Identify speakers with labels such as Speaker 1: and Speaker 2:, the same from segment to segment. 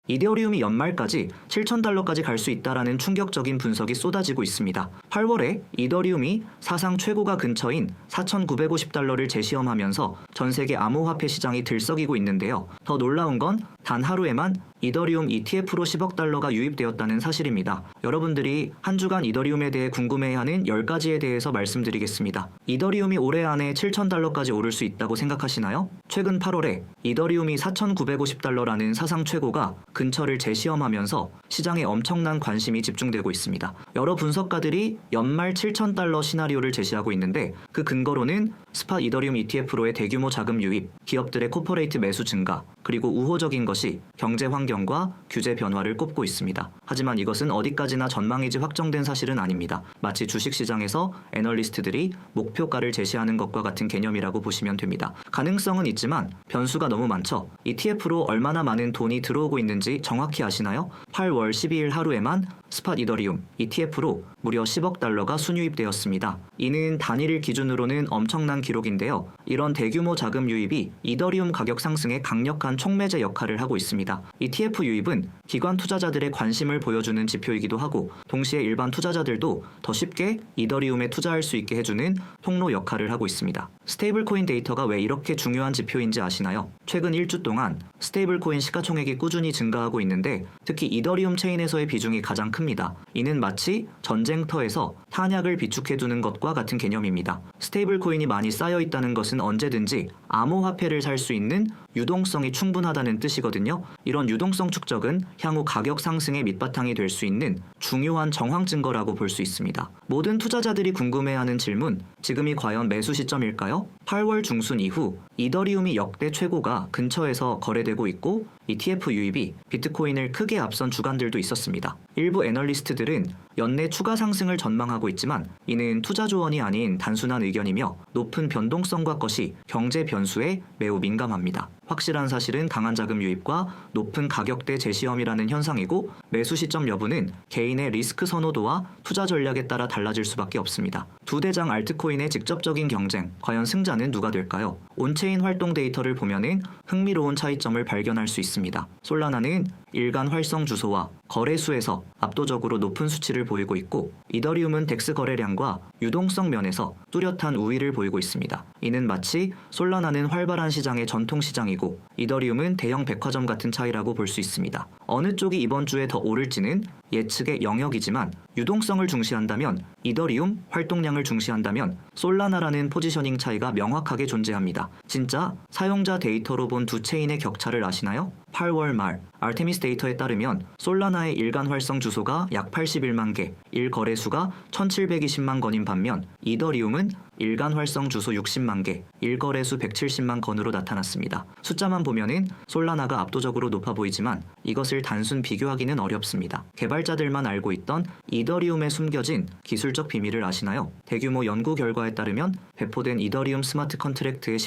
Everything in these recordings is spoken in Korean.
Speaker 1: 이더리움이 연말까지 7,000달러까지 갈 수 있다라는 충격적인 분석이 쏟아지고 있습니다. 8월에 이더리움이 사상 최고가 근처인 4,950달러를 재시험하면서 전 세계 암호화폐 시장이 들썩이고 있는데요. 더 놀라운 건 단 하루에만 이더리움 ETF로 10억 달러가 유입되었다는 사실입니다. 여러분들이 한 주간 이더리움에 대해 궁금해하는 10가지에 대해서 말씀드리겠습니다. 이더리움이 올해 안에 7,000달러까지 오를 수 있다고 생각하시나요? 최근 8월에 이더리움이 4,950달러라는 사상 최고가 근처를 재시험하면서 시장에 엄청난 관심이 집중되고 있습니다. 여러 분석가들이 연말 7,000달러 시나리오를 제시하고 있는데 그 근거로는 스팟 이더리움 ETF로의 대규모 자금 유입, 기업들의 코퍼레이트 매수 증가, 그리고 우호적인 것이 경제 환경과 규제 변화를 꼽고 있습니다. 하지만 이것은 어디까지나 전망이지 확정된 사실은 아닙니다. 마치 주식시장에서 애널리스트들이 목표가를 제시하는 것과 같은 개념이라고 보시면 됩니다. 가능성은 있지만 변수가 너무 많죠. ETF로 얼마나 많은 돈이 들어오고 있는지 정확히 아시나요? 8월 12일 하루에만 스팟 이더리움 ETF로 무려 10억 달러가 순유입되었습니다. 이는 단일 기준으로는 엄청난 기록인데요. 이런 대규모 자금 유입이 이더리움 가격 상승에 강력한 촉매제 역할을 하고 있습니다. ETF 유입은 기관 투자자들의 관심을 보여주는 지표이기도 하고 동시에 일반 투자자들도 더 쉽게 이더리움에 투자할 수 있게 해주는 통로 역할을 하고 있습니다. 스테이블코인 데이터가 왜 이렇게 중요한 지표인지 아시나요? 최근 1주 동안 스테이블코인 시가총액이 꾸준히 증가하고 있는데 특히 이더리움 체인에서의 비중이 가장 큽니다. 이는 마치 전쟁터에서 탄약을 비축해두는 것과 같은 개념입니다. 스테이블코인이 많이 쌓여 있다는 것은 언제든지 암호화폐를 살 수 있는 유동성이 충분하다는 뜻이거든요. 이런 유동성 축적은 향후 가격 상승의 밑바탕이 될 수 있는 중요한 정황 증거라고 볼 수 있습니다. 모든 투자자들이 궁금해하는 질문, 지금이 과연 매수 시점일까요? 8월 중순 이후 이더리움이 역대 최고가 근처에서 거래되고 있고 ETF 유입이 비트코인을 크게 앞선 주간들도 있었습니다. 일부 애널리스트들은 연내 추가 상승을 전망하고 있지만 이는 투자 조언이 아닌 단순한 의견이며 높은 변동성과 것이 경제 변수에 매우 민감합니다. 확실한 사실은 강한 자금 유입과 높은 가격대 재시험이라는 현상이고 매수 시점 여부는 개인의 리스크 선호도와 투자 전략에 따라 달라질 수밖에 없습니다. 두 대장 알트코인의 직접적인 경쟁, 과연 승자는 누가 될까요? 온체인 활동 데이터를 보면은 흥미로운 차이점을 발견할 수 있습니다. 솔라나는 일간 활성 주소와 거래수에서 압도적으로 높은 수치를 보이고 있고 이더리움은 덱스 거래량과 유동성 면에서 뚜렷한 우위를 보이고 있습니다. 이는 마치 솔라나는 활발한 시장의 전통 시장이고 이더리움은 대형 백화점 같은 차이라고 볼 수 있습니다. 어느 쪽이 이번 주에 더 오를지는 예측의 영역이지만 유동성을 중시한다면 이더리움, 활동량을 중시한다면 솔라나라는 포지셔닝 차이가 명확하게 존재합니다. 진짜 사용자 데이터로 본 두 체인의 격차를 아시나요? 8월 말 아르테미스 데이터에 따르면 솔라나의 일간 활성 주소가 약 81만 개, 일거래수가 1,720만 건인 반면 이더리움은 일간 활성 주소 60만 개, 일거래수 170만 건으로 나타났습니다. 숫자만 보면은 솔라나가 압도적으로 높아 보이지만 이것을 단순 비교하기는 어렵습니다. 개발자들만 알고 있던 이더리움에 숨겨진 기술적 비밀을 아시나요? 대규모 연구 결과에 따르면 배포된 이더리움 스마트 컨트랙트의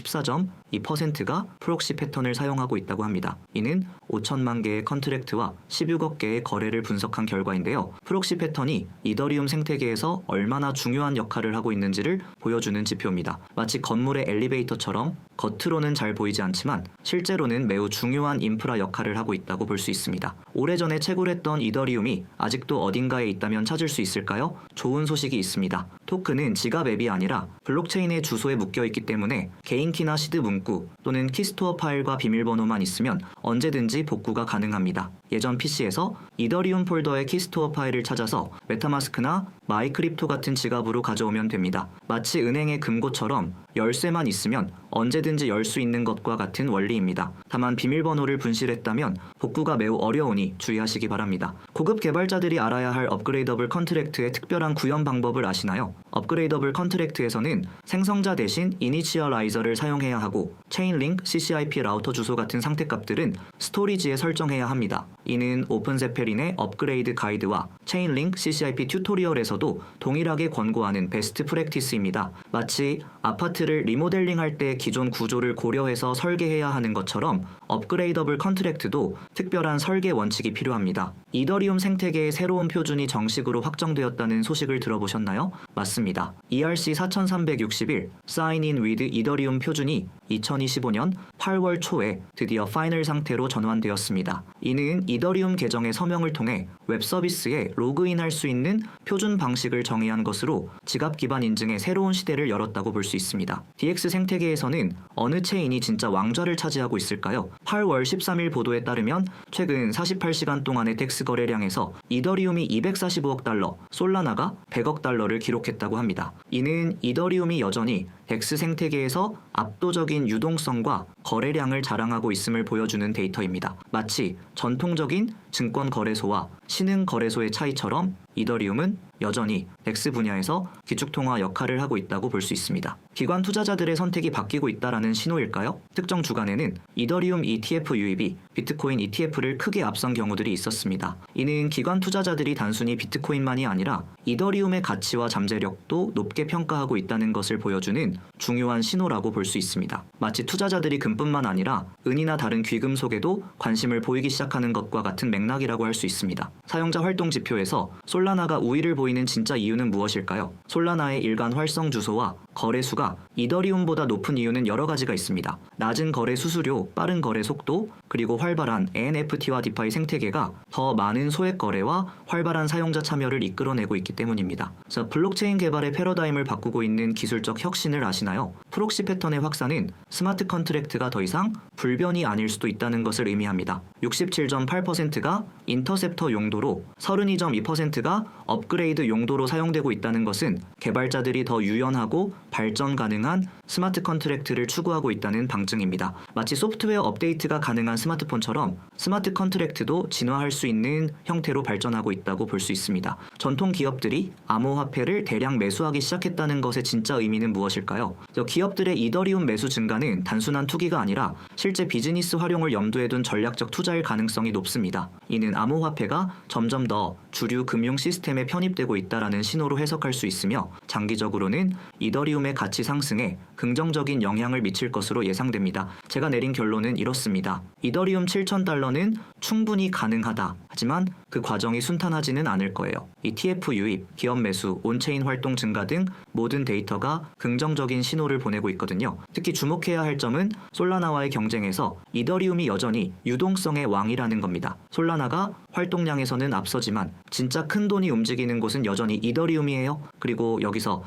Speaker 1: 14.2%가 프록시 패턴을 사용하고 있다고 합니다. 이는 5천만 개의 컨트랙트와 16억 개의 거래를 분석한 결과인데요. 프록시 패턴이 이더리움 생태계에서 얼마나 중요한 역할을 하고 있는지를 보여주는 지표입니다. 마치 건물의 엘리베이터처럼 겉으로는 잘 보이지 않지만 실제로는 매우 중요한 인프라 역할을 하고 있다고 볼 수 있습니다. 오래전에 채굴했던 이더리움이 아직도 어딘가에 있다면 찾을 수 있을까요? 좋은 소식이 있습니다. 토큰은 지갑 앱이 아니라 블록체인의 주소에 묶여있기 때문에 개인키나 시드 문구 또는 키스토어 파일과 비밀번호만 있으면 언제든지 복구가 가능합니다. 예전 PC에서 이더리움 폴더의 키스토어 파일을 찾아서 메타마스크나 마이크립토 같은 지갑으로 가져오면 됩니다. 마치 은행의 금고처럼 열쇠만 있으면 언제든지 열 수 있는 것과 같은 원리입니다. 다만 비밀번호를 분실했다면 복구가 매우 어려우니 주의하시기 바랍니다. 고급 개발자들이 알아야 할 업그레이더블 컨트랙트의 특별한 구현 방법을 아시나요? 업그레이더블 컨트랙트에서는 생성자 대신 이니시얼라이저를 사용해야 하고 체인링크, CCIP 라우터 주소 같은 상태값들은 스토리지에 설정해야 합니다. 이는 오픈제페린의 업그레이드 가이드와 체인링크, CCIP 튜토리얼에서도 동일하게 권고하는 베스트 프랙티스입니다. 마치 아파트를 리모델링할 때 기존 구조를 고려해서 설계해야 하는 것처럼 업그레이더블 컨트랙트도 특별한 설계 원칙이 필요합니다. 이더리움 생태계의 새로운 표준이 정식으로 확정되었다는 소식을 들어보셨나요? 맞습니다. ERC 4361 Sign in with 이더리움 표준이 2025년 8월 초에 드디어 파이널 상태로 전환되었습니다. 이는 이더리움 계정의 서명을 통해 웹 서비스에 로그인할 수 있는 표준 방식을 정의한 것으로 지갑 기반 인증의 새로운 시대를 열었다고 볼 수 있습니다. DX 생태계에서는 어느 체인이 진짜 왕좌를 차지하고 있을까요? 8월 13일 보도에 따르면 최근 48시간 동안의 덱스 거래량에서 이더리움이 245억 달러, 솔라나가 100억 달러를 기록했다고 합니다. 이는 이더리움이 여전히 덱스 생태계에서 압도적인 유동성과 거래량을 자랑하고 있음을 보여주는 데이터입니다. 마치 전통적인 증권 거래소와 신흥 거래소의 차이처럼 이더리움은 여전히 덱스 분야에서 기축통화 역할을 하고 있다고 볼 수 있습니다. 기관 투자자들의 선택이 바뀌고 있다라는 신호일까요? 특정 주간에는 이더리움 ETF 유입이 비트코인 ETF를 크게 앞선 경우들이 있었습니다. 이는 기관 투자자들이 단순히 비트코인만이 아니라 이더리움의 가치와 잠재력도 높게 평가하고 있다는 것을 보여주는 중요한 신호라고 볼 수 있습니다. 마치 투자자들이 금뿐만 아니라 은이나 다른 귀금속에도 관심을 보이기 시작하는 것과 같은 맥락이라고 할 수 있습니다. 사용자 활동 지표에서 솔라나가 우위를 보이는 진짜 이유는 무엇일까요? 솔라나의 일간 활성 주소와 거래 수가 이더리움보다 높은 이유는 여러 가지가 있습니다. 낮은 거래 수수료, 빠른 거래 속도, 그리고 활발한 NFT와 디파이 생태계가 더 많은 소액 거래와 활발한 사용자 참여를 이끌어내고 있기 때문입니다. 자, 블록체인 개발의 패러다임을 바꾸고 있는 기술적 혁신을 아시나요? 프록시 패턴의 확산은 스마트 컨트랙트가 더 이상 불변이 아닐 수도 있다는 것을 의미합니다. 67.8%가 인터셉터 용도로 32.2%가 업그레이드 용도로 사용되고 있다는 것은 개발자들이 더 유연하고 발전 가능한 스마트 컨트랙트를 추구하고 있다는 방증입니다. 마치 소프트웨어 업데이트가 가능한 스마트폰처럼 스마트 컨트랙트도 진화할 수 있는 형태로 발전하고 있다고 볼 수 있습니다. 전통 기업들이 암호화폐를 대량 매수하기 시작했다는 것의 진짜 의미는 무엇일까요? 기업들의 이더리움 매수 증가는 단순한 투기가 아니라 실제 비즈니스 활용을 염두에 둔 전략적 투자일 가능성이 높습니다. 이는 암호화폐가 점점 더 주류 금융 시스템에 편입되고 있다는 신호로 해석할 수 있으며 장기적으로는 이더리움의 가치 상승에 긍정적인 영향을 미칠 것으로 예상됩니다. 제가 내린 결론은 이렇습니다. 이더리움 7,000달러는 충분히 가능하다. 하지만 그 과정이 순탄하지는 않을 거예요. ETF 유입, 기업 매수, 온체인 활동 증가 등 모든 데이터가 긍정적인 신호를 보내고 있거든요. 특히 주목해야 할 점은 솔라나와의 경쟁에서 이더리움이 여전히 유동성의 왕이라는 겁니다. 솔라나가 활동량에서는 앞서지만 진짜 큰 돈이 움직이는 곳은 여전히 이더리움이에요. 그리고 여기서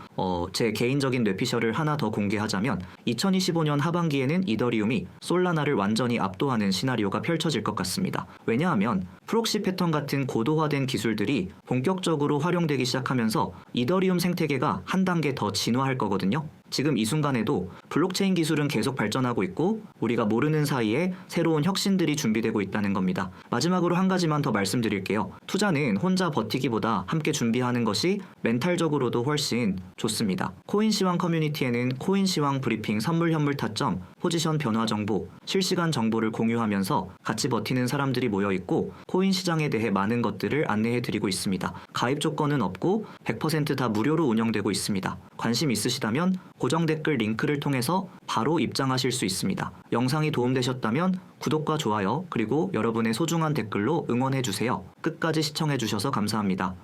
Speaker 1: 제 개인적인 뇌피셜을 하나 더 공개하자면 2025년 하반기에는 이더리움이 솔라나를 완전히 압도하는 시나리오가 펼쳐질 것 같습니다. 왜냐하면 프록시 패턴 같은 고도화된 기술들이 본격적으로 활용되기 시작하면서 이더리움 생태계가 한 단계 더 진화할 거거든요. 지금 이 순간에도 블록체인 기술은 계속 발전하고 있고 우리가 모르는 사이에 새로운 혁신들이 준비되고 있다는 겁니다. 마지막으로 한 가지만 더 말씀드릴게요. 투자는 혼자 버티기보다 함께 준비하는 것이 멘탈적으로도 훨씬 좋습니다. 코인시황 커뮤니티에는 코인시황 브리핑 선물 현물 타점, 포지션 변화 정보, 실시간 정보를 공유하면서 같이 버티는 사람들이 모여 있고 코인 시장에 대해 많은 것들을 안내해 드리고 있습니다. 가입 조건은 없고 100% 다 무료로 운영되고 있습니다. 관심 있으시다면 고정 댓글 링크를 통해서 바로 입장하실 수 있습니다. 영상이 도움되셨다면 구독과 좋아요 그리고 여러분의 소중한 댓글로 응원해주세요. 끝까지 시청해주셔서 감사합니다.